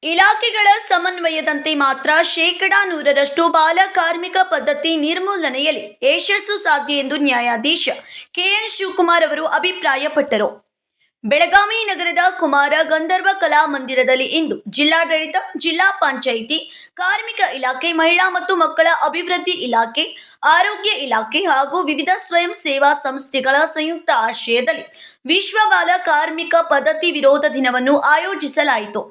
ಇಲಾಖೆಗಳ ಸಮನ್ವಯದಂತೆ ಮಾತ್ರ 100% ಬಾಲ ಕಾರ್ಮಿಕ ಪದ್ಧತಿ ನಿರ್ಮೂಲನೆಯಲ್ಲಿ ಯಶಸ್ಸು ಸಾಧ್ಯ ಎಂದು ನ್ಯಾಯಾಧೀಶ ಕೆಎನ್ ಶಿವಕುಮಾರ್ ಅವರು ಅಭಿಪ್ರಾಯಪಟ್ಟರು. ಬೆಳಗಾವಿ ನಗರದ ಕುಮಾರ ಗಂಧರ್ವ ಕಲಾ ಮಂದಿರದಲ್ಲಿ ಇಂದು ಜಿಲ್ಲಾಡಳಿತ, ಜಿಲ್ಲಾ ಪಂಚಾಯಿತಿ, ಕಾರ್ಮಿಕ ಇಲಾಖೆ, ಮಹಿಳಾ ಮತ್ತು ಮಕ್ಕಳ ಅಭಿವೃದ್ಧಿ ಇಲಾಖೆ, ಆರೋಗ್ಯ ಇಲಾಖೆ ಹಾಗೂ ವಿವಿಧ ಸ್ವಯಂ ಸೇವಾ ಸಂಸ್ಥೆಗಳ ಸಂಯುಕ್ತ ಆಶ್ರಯದಲ್ಲಿ ವಿಶ್ವ ಬಾಲ ಕಾರ್ಮಿಕ ಪದ್ಧತಿ ವಿರೋಧ ದಿನವನ್ನು ಆಯೋಜಿಸಲಾಯಿತು.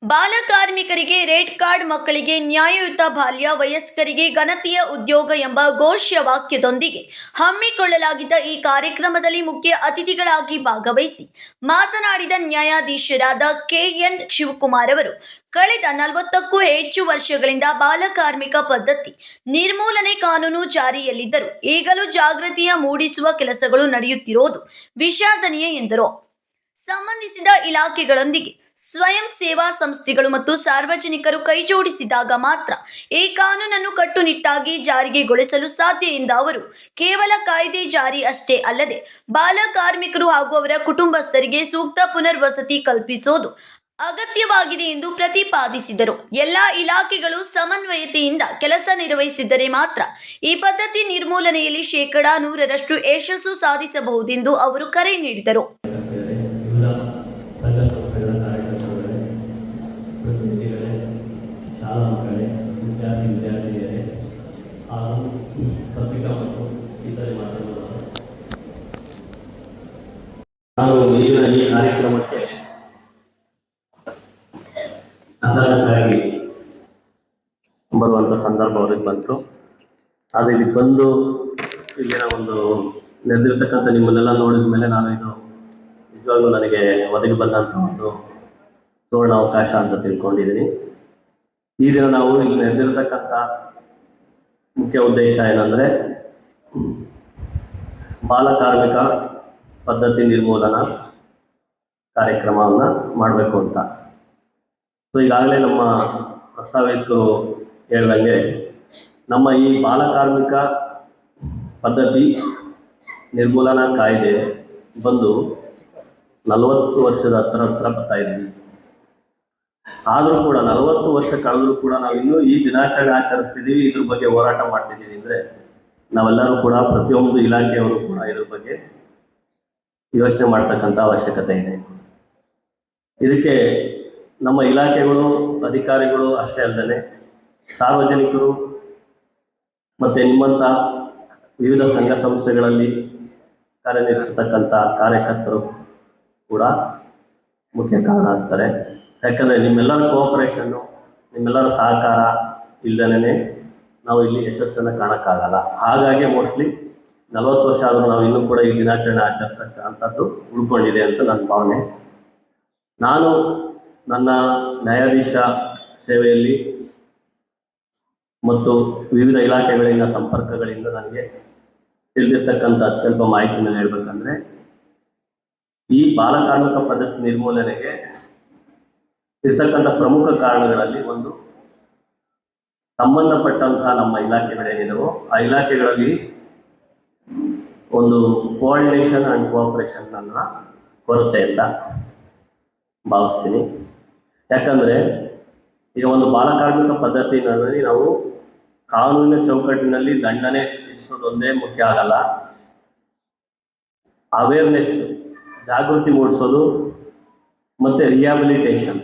ಬಾಲ ಕಾರ್ಮಿಕರಿಗೆ ರೆಡ್ ಕಾರ್ಡ್, ಮಕ್ಕಳಿಗೆ ನ್ಯಾಯಯುತ ಬಾಲ್ಯ, ವಯಸ್ಕರಿಗೆ ಘನತೆಯ ಉದ್ಯೋಗ ಎಂಬ ಘೋಷ ವಾಕ್ಯದೊಂದಿಗೆ ಹಮ್ಮಿಕೊಳ್ಳಲಾಗಿದ್ದ ಈ ಕಾರ್ಯಕ್ರಮದಲ್ಲಿ ಮುಖ್ಯ ಅತಿಥಿಗಳಾಗಿ ಭಾಗವಹಿಸಿ ಮಾತನಾಡಿದ ನ್ಯಾಯಾಧೀಶರಾದ ಕೆಎನ್ ಶಿವಕುಮಾರ್ ಅವರು, ಕಳೆದ 40ಕ್ಕೂ ಹೆಚ್ಚು ವರ್ಷಗಳಿಂದ ಬಾಲ ಕಾರ್ಮಿಕ ಪದ್ಧತಿ ನಿರ್ಮೂಲನೆ ಕಾನೂನು ಜಾರಿಯಲ್ಲಿದ್ದರೂ ಈಗಲೂ ಜಾಗೃತಿಯ ಮೂಡಿಸುವ ಕೆಲಸಗಳು ನಡೆಯುತ್ತಿರುವುದು ವಿಷಾದನೀಯ ಎಂದರು. ಸಂಬಂಧಿಸಿದ ಇಲಾಖೆಗಳೊಂದಿಗೆ ಸ್ವಯಂ ಸೇವಾ ಸಂಸ್ಥೆಗಳು ಮತ್ತು ಸಾರ್ವಜನಿಕರು ಕೈಜೋಡಿಸಿದಾಗ ಮಾತ್ರ ಈ ಕಾನೂನನ್ನು ಕಟ್ಟುನಿಟ್ಟಾಗಿ ಜಾರಿಗೆಗೊಳಿಸಲು ಸಾಧ್ಯ ಎಂದ ಅವರು, ಕೇವಲ ಕಾಯ್ದೆ ಜಾರಿ ಅಷ್ಟೇ ಅಲ್ಲದೆ ಬಾಲ ಕಾರ್ಮಿಕರು ಹಾಗೂ ಅವರ ಕುಟುಂಬಸ್ಥರಿಗೆ ಸೂಕ್ತ ಪುನರ್ವಸತಿ ಕಲ್ಪಿಸುವುದು ಅಗತ್ಯವಾಗಿದೆ ಎಂದು ಪ್ರತಿಪಾದಿಸಿದರು. ಎಲ್ಲಾ ಇಲಾಖೆಗಳು ಸಮನ್ವಯತೆಯಿಂದ ಕೆಲಸ ನಿರ್ವಹಿಸಿದರೆ ಮಾತ್ರ ಈ ಪದ್ಧತಿ ನಿರ್ಮೂಲನೆಯಲ್ಲಿ 100% ಯಶಸ್ಸು ಸಾಧಿಸಬಹುದೆಂದು ಅವರು ಕರೆ ನೀಡಿದರು. ವಿದ್ಯಾರ್ಥಿನಿಯರೇ ಹಾಗೂ ಪತ್ರಿಕಾ ಮತ್ತು ಇತರೆ ಮಾಧ್ಯಮದವರು, ನಾನು ಇಂದಿನ ಈ ಕಾರ್ಯಕ್ರಮಕ್ಕೆ ಅಚಾನಕ್ಕಾಗಿ ಬರುವಂಥ ಸಂದರ್ಭ ಅವ್ರಿಗೆ ಬಂತು. ಆದರೆ ಇಲ್ಲಿ ಬಂದು ಇಲ್ಲಿನ ಒಂದು ನೆರೆದಿರ್ತಕ್ಕಂಥ ನಿಮ್ಮನ್ನೆಲ್ಲ ನೋಡಿದ ಮೇಲೆ ನಾನು ಇದು ನಿಜವಾಗ್ಲೂ ನನಗೆ ಒದಗಿ ಬಂದಂಥ ಒಂದು ಸುವರ್ಣ ಅವಕಾಶ ಅಂತ ತಿಳ್ಕೊಂಡಿದ್ದೀನಿ. ಈ ದಿನ ನಾವು ಇಲ್ಲಿ ನೆರೆದಿರ್ತಕ್ಕಂಥ ಮುಖ್ಯ ಉದ್ದೇಶ ಏನಂದರೆ ಬಾಲ ಕಾರ್ಮಿಕ ಪದ್ಧತಿ ನಿರ್ಮೂಲನಾ ಕಾರ್ಯಕ್ರಮವನ್ನು ಮಾಡಬೇಕು ಅಂತ. ಸೊ ಈಗಾಗಲೇ ನಮ್ಮ ಪ್ರಸ್ತಾವಿಕರು ಹೇಳ್ದಂಗೆ ನಮ್ಮ ಈ ಬಾಲ ಕಾರ್ಮಿಕ ಪದ್ಧತಿ ನಿರ್ಮೂಲನಾ ಕಾಯ್ದೆ ಬಂದು 40 ವರ್ಷದ ಹತ್ರ ಬರ್ತಾ ಇದ್ದೀವಿ. ಆದರೂ ಕೂಡ 40 ವರ್ಷ ಕಳೆದರೂ ಕೂಡ ನಾವು ಇನ್ನೂ ಈ ದಿನಾಚರಣೆ ಆಚರಿಸ್ತಿದ್ದೀವಿ, ಇದ್ರ ಬಗ್ಗೆ ಹೋರಾಟ ಮಾಡ್ತಿದ್ದೀವಿ ಅಂದರೆ ನಾವೆಲ್ಲರೂ ಕೂಡ, ಪ್ರತಿಯೊಂದು ಇಲಾಖೆಯವರು ಕೂಡ ಇದ್ರ ಬಗ್ಗೆ ಯೋಚನೆ ಮಾಡ್ತಕ್ಕಂಥ ಅವಶ್ಯಕತೆ ಇದೆ. ಇದಕ್ಕೆ ನಮ್ಮ ಇಲಾಖೆಗಳು, ಅಧಿಕಾರಿಗಳು ಅಷ್ಟೇ ಅಲ್ಲದೆ ಸಾರ್ವಜನಿಕರು ಮತ್ತು ನಿಮ್ಮಂಥ ವಿವಿಧ ಸಂಘ ಸಂಸ್ಥೆಗಳಲ್ಲಿ ಕಾರ್ಯನಿರ್ವಹಿಸತಕ್ಕಂಥ ಕಾರ್ಯಕರ್ತರು ಕೂಡ ಮುಖ್ಯ ಕಾರಣ ಆಗ್ತಾರೆ. ಯಾಕಂದರೆ ನಿಮ್ಮೆಲ್ಲರ ಕೋಆಪರೇಷನ್ನು, ನಿಮ್ಮೆಲ್ಲರ ಸಹಕಾರ ಇಲ್ಲದೇ ನಾವು ಇಲ್ಲಿ ಯಶಸ್ಸನ್ನು ಕಾಣೋಕ್ಕಾಗಲ್ಲ. ಹಾಗಾಗಿ ಮೋಸ್ಟ್ಲಿ 40 ವರ್ಷ ಆದರೂ ನಾವು ಇನ್ನೂ ಕೂಡ ಈ ದಿನಾಚರಣೆ ಆಚರಿಸತಕ್ಕಂಥದ್ದು ಉಳ್ಕೊಂಡಿದೆ ಅಂತ ನನ್ನ ಭಾವನೆ. ನಾನು ನನ್ನ ನ್ಯಾಯಾಧೀಶ ಸೇವೆಯಲ್ಲಿ ಮತ್ತು ವಿವಿಧ ಇಲಾಖೆಗಳಿಂದ ಸಂಪರ್ಕಗಳಿಂದ ನನಗೆ ತಿಳಿದಿರ್ತಕ್ಕಂಥ ಅತ್ಯಲ್ಪ ಮಾಹಿತಿಯನ್ನು ಹೇಳಬೇಕಂದ್ರೆ, ಈ ಬಾಲ ಕಾರ್ಮಿಕ ಪದ್ಧತಿ ನಿರ್ಮೂಲನೆಗೆ ಇರ್ತಕ್ಕಂಥ ಪ್ರಮುಖ ಕಾರಣಗಳಲ್ಲಿ ಒಂದು, ಸಂಬಂಧಪಟ್ಟಂತಹ ನಮ್ಮ ಇಲಾಖೆಗಳೇನಿದೆಯೋ ಆ ಇಲಾಖೆಗಳಲ್ಲಿ ಒಂದು ಕೋಆರ್ಡಿನೇಷನ್ ಆ್ಯಂಡ್ ಕೋಆಪರೇಷನ್ ಅನ್ನ ಕೊರತೆ ಅಂತ ಭಾವಿಸ್ತೀನಿ. ಯಾಕಂದರೆ ಈಗ ಒಂದು ಬಾಲ ಕಾರ್ಮಿಕ ಪದ್ಧತಿನಲ್ಲಿ ನಾವು ಕಾನೂನಿನ ಚೌಕಟ್ಟಿನಲ್ಲಿ ದಂಡನೆ ವಿಧಿಸೋದೊಂದೇ ಮುಖ್ಯ ಆಗಲ್ಲ, ಅವೇರ್ನೆಸ್, ಜಾಗೃತಿ ಮೂಡಿಸೋದು ಮತ್ತು ರಿಹ್ಯಾಬಿಲಿಟೇಷನ್,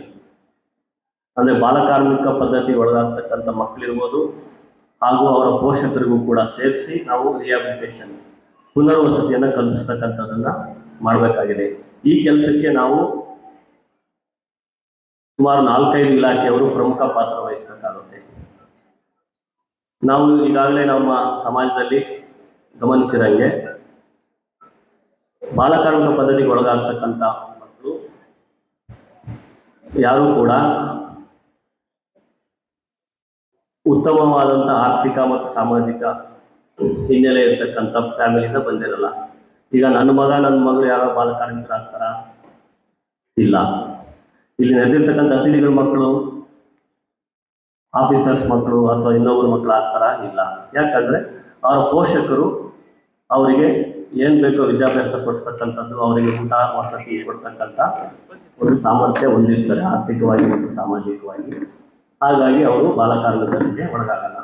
ಅಂದರೆ ಬಾಲ ಕಾರ್ಮಿಕ ಪದ್ಧತಿ ಒಳಗಾಗ್ತಕ್ಕಂಥ ಮಕ್ಕಳಿರ್ಬೋದು ಹಾಗೂ ಅವರ ಪೋಷಕರಿಗೂ ಕೂಡ ಸೇರಿಸಿ ನಾವು ರಿಹ್ಯಾಬಿಲಿಟೇಷನ್, ಪುನರ್ವಸತಿಯನ್ನು ಕಲ್ಪಿಸ್ತಕ್ಕಂಥದ್ದನ್ನು ಮಾಡಬೇಕಾಗಿದೆ. ಈ ಕೆಲಸಕ್ಕೆ ನಾವು ಸುಮಾರು 4-5 ಇಲಾಖೆಯವರು ಪ್ರಮುಖ ಪಾತ್ರ ವಹಿಸಬೇಕಾಗುತ್ತೆ. ನಾವು ಈಗಾಗಲೇ ನಮ್ಮ ಸಮಾಜದಲ್ಲಿ ಗಮನಿಸಿದಂಗೆ ಬಾಲ ಕಾರ್ಮಿಕ ಪದ್ಧತಿಗೆ ಒಳಗಾಗ್ತಕ್ಕಂಥ ಮಕ್ಕಳು ಯಾರೂ ಕೂಡ ಉತ್ತಮವಾದಂಥ ಆರ್ಥಿಕ ಮತ್ತು ಸಾಮಾಜಿಕ ಹಿನ್ನೆಲೆ ಇರ್ತಕ್ಕಂಥ ಫ್ಯಾಮಿಲಿಯಿಂದ ಬಂದಿರಲ್ಲ. ಈಗ ನನ್ನ ಮಗ, ನನ್ನ ಮಗಳು ಯಾರೋ ಬಾಲ ಕಾರ್ಮಿಕರಾಗ್ತಾರ? ಇಲ್ಲ. ಇಲ್ಲಿ ನೆರೆದಿರ್ತಕ್ಕಂಥ ಅತಿಥಿಗಳ ಮಕ್ಕಳು ಆಫೀಸರ್ಸ್ ಮಕ್ಕಳು ಅಥವಾ ಇನ್ನೊಬ್ಬರ ಮಕ್ಕಳು ಆಗ್ತಾರ? ಇಲ್ಲ. ಯಾಕಂದರೆ ಅವರ ಪೋಷಕರು ಅವರಿಗೆ ಏನು ಬೇಕೋ ವಿದ್ಯಾಭ್ಯಾಸ ಕೊಡಿಸ್ತಕ್ಕಂಥದ್ದು, ಅವರಿಗೆ ಊಟ ವಸತಿ ಕೊಡ್ತಕ್ಕಂಥ ಒಂದು ಸಾಮರ್ಥ್ಯ ಹೊಂದಿರ್ತಾರೆ ಆರ್ಥಿಕವಾಗಿ ಮತ್ತು ಸಾಮಾಜಿಕವಾಗಿ. ಹಾಗಾಗಿ ಅವರು ಬಾಲಕಾರ್ಮಿಕರಿಗೆ ಒಳಗಾಗಲ್ಲ.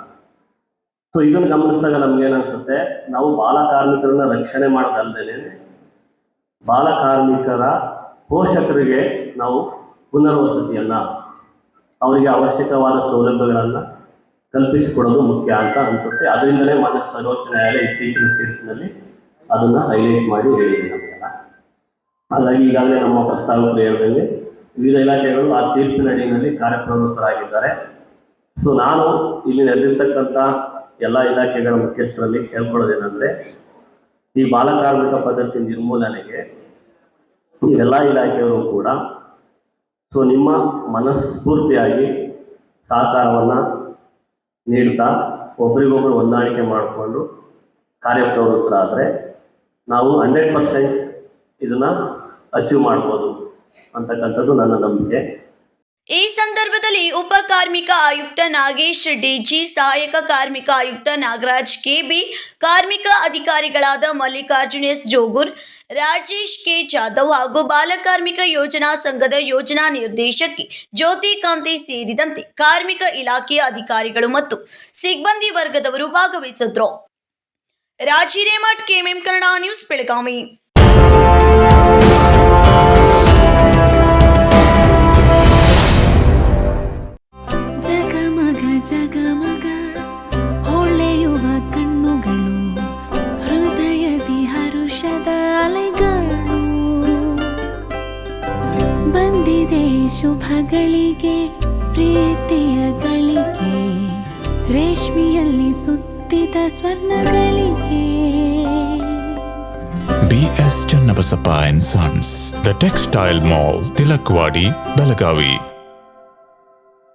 ಸೊ ಇದನ್ನು ಗಮನಿಸಿದಾಗ ನಮ್ಗೇನನ್ಸುತ್ತೆ, ನಾವು ಬಾಲಕಾರ್ಮಿಕರನ್ನ ರಕ್ಷಣೆ ಮಾಡೋದಲ್ಲದೆ ಬಾಲಕಾರ್ಮಿಕರ ಪೋಷಕರಿಗೆ ನಾವು ಪುನರ್ವಸತಿಯನ್ನು, ಅವರಿಗೆ ಅವಶ್ಯಕವಾದ ಸೌಲಭ್ಯಗಳನ್ನು ಕಲ್ಪಿಸಿಕೊಡೋದು ಮುಖ್ಯ ಅಂತ ಅನಿಸುತ್ತೆ. ಅದರಿಂದಲೇ ಮಾನ್ಯ ಸರ್ವೋಚ್ಚ ನ್ಯಾಯಾಲಯ ಇತ್ತೀಚಿನ ತೀರ್ಪಿನಲ್ಲಿ ಅದನ್ನು ಹೈಲೈಟ್ ಮಾಡಿ ಹೇಳಿದೆ ನಮಗೆಲ್ಲ. ಹಾಗಾಗಿ ಈಗಾಗಲೇ ನಮ್ಮ ಪ್ರಸ್ತಾವಕರು ಹೇಳಿದಂಗೆ ವಿವಿಧ ಇಲಾಖೆಗಳು ಆ ತೀರ್ಪಿನ ಅಡಿಯಲ್ಲಿ ಕಾರ್ಯಪ್ರವೃತ್ತರಾಗಿದ್ದಾರೆ. ಸೊ ನಾನು ಇಲ್ಲಿ ನಡೆದಿರ್ತಕ್ಕಂಥ ಎಲ್ಲ ಇಲಾಖೆಗಳ ಮುಖ್ಯಸ್ಥರಲ್ಲಿ ಕೇಳ್ಕೊಳ್ಳೋದೇನೆಂದರೆ, ಈ ಬಾಲಕಾರ್ಮಿಕ ಪದ್ಧತಿ ನಿರ್ಮೂಲನೆಗೆ ಎಲ್ಲ ಇಲಾಖೆಯವರು ಕೂಡ ಸೊ ನಿಮ್ಮ ಮನಸ್ಫೂರ್ತಿಯಾಗಿ ಸಹಕಾರವನ್ನು ನೀಡ್ತಾ ಒಬ್ರಿಗೊಬ್ರು ಹೊಂದಾಣಿಕೆ ಮಾಡಿಕೊಂಡು ಕಾರ್ಯಪ್ರವೃತ್ತರಾದರೆ ನಾವು 100% ಇದನ್ನು ಅಚೀವ್ ಮಾಡ್ಬೋದು ಅಂತಕ್ಕಂಥದ್ದು ನನ್ನ ನಂಬಿಕೆ. ಈ ಸಂದರ್ಭದಲ್ಲಿ ಉಪ ಕಾರ್ಮಿಕ ಆಯುಕ್ತ ನಾಗೇಶ್ ಡಿಜಿ, ಸಹಾಯಕ ಕಾರ್ಮಿಕ ಆಯುಕ್ತ ನಾಗರಾಜ್ ಕೆಬಿ, ಕಾರ್ಮಿಕ ಅಧಿಕಾರಿಗಳಾದ ಮಲ್ಲಿಕಾರ್ಜುನ್ ಎಸ್ ಜೋಗೂರ್, ರಾಜೇಶ್ ಕೆ ಜಾಧವ್ ಹಾಗೂ ಬಾಲಕಾರ್ಮಿಕ ಯೋಜನಾ ಸಂಘದ ಯೋಜನಾ ನಿರ್ದೇಶಕಿ ಜ್ಯೋತಿ ಕಾಂತಿ ಸೇರಿದಂತೆ ಕಾರ್ಮಿಕ ಇಲಾಖೆಯ ಅಧಿಕಾರಿಗಳು ಮತ್ತು ಸಿಬ್ಬಂದಿ ವರ್ಗದವರು ಭಾಗವಹಿಸಿದ್ರು. ರಾಜಿರೇಮಠ್, ಕೆಎಂಎಂ ಕನ್ನಡ ನ್ಯೂಸ್, ಬೆಳಗಾವಿ. ಜಗಮಗ ಹೊಳೆಯುವ ಕಣ್ಣುಗಳು, ಹೃದಯದಿ ಹರುಷದ ಅಲೆಗಳು. ಬಂದಿದೆ ಶುಭಗಳಿಗೆ, ಪ್ರೀತಿಯ ಗಳಿಗೆ, ರೇಷ್ಮೆಯಲ್ಲಿ ಸುತ್ತಿದ ಸ್ವರ್ಣಗಳಿಗೆ. BS Channabasappa and Sons, The Textile Mall, Tilakwadi, Belagavi.